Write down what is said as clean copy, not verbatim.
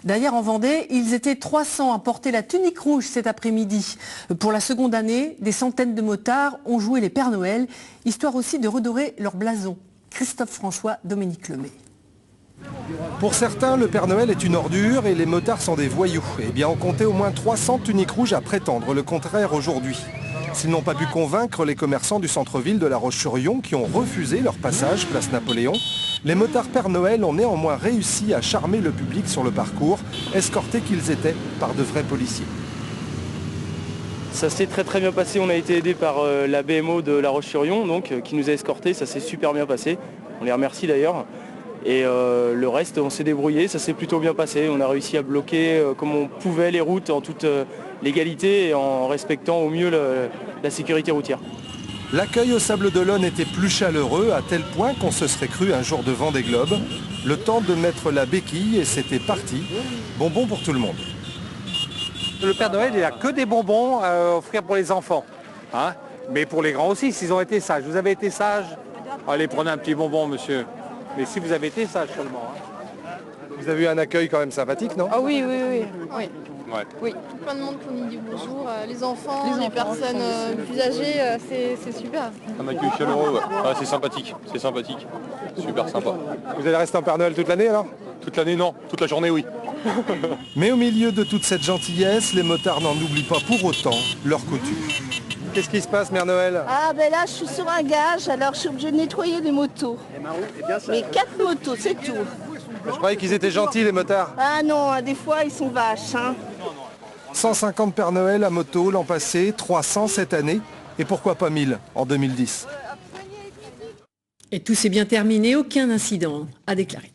D'ailleurs, en Vendée, ils étaient 300 à porter la tunique rouge cet après-midi. Pour la seconde année, des centaines de motards ont joué les Pères Noël, histoire aussi de redorer leur blason. Christophe François, Dominique Lemay. Pour certains, le Père Noël est une ordure et les motards sont des voyous. Eh bien, on comptait au moins 300 tuniques rouges à prétendre le contraire aujourd'hui. S'ils n'ont pas pu convaincre les commerçants du centre-ville de La Roche-sur-Yon qui ont refusé leur passage place Napoléon, les motards Père Noël ont néanmoins réussi à charmer le public sur le parcours, escortés qu'ils étaient par de vrais policiers. Ça s'est très bien passé, on a été aidé par la BMO de La Roche-sur-Yon qui nous a escortés, ça s'est super bien passé, on les remercie d'ailleurs. Et le reste, on s'est débrouillé, ça s'est plutôt bien passé. On a réussi à bloquer comme on pouvait les routes en toute légalité et en respectant au mieux la sécurité routière. L'accueil au Sable d'Olonne était plus chaleureux à tel point qu'on se serait cru un jour de Vendée Globe. Le temps de mettre la béquille et c'était parti. Bonbons pour tout le monde. Le Père Noël, il n'a que des bonbons à offrir pour les enfants. Hein, mais pour les grands aussi, s'ils ont été sages. Vous avez été sage? Allez, prenez un petit bonbon, monsieur. Mais si vous avez été sage seulement. Hein. Vous avez eu un accueil quand même sympathique, non? Ah oui. Ouais. Oui. Plein de monde qui nous dit bonjour, les enfants, les personnes plus âgées, c'est super. Un accueil chaleureux, ouais. Ah, c'est sympathique, super sympa. Vous allez rester en Père Noël toute l'année alors? Toute l'année non, toute la journée oui. Mais au milieu de toute cette gentillesse, les motards n'en oublient pas pour autant leur coutume. Qu'est-ce qui se passe, Mère Noël? Ah ben là je suis sur un gage, alors je suis obligée de nettoyer les motos. Mais 4 motos, c'est tout. Je croyais qu'ils étaient gentils les motards. Ah non, des fois ils sont vaches. Hein. 150 Père Noël à moto l'an passé, 300 cette année, et pourquoi pas 1000 en 2010. Et tout s'est bien terminé, aucun incident à déclarer.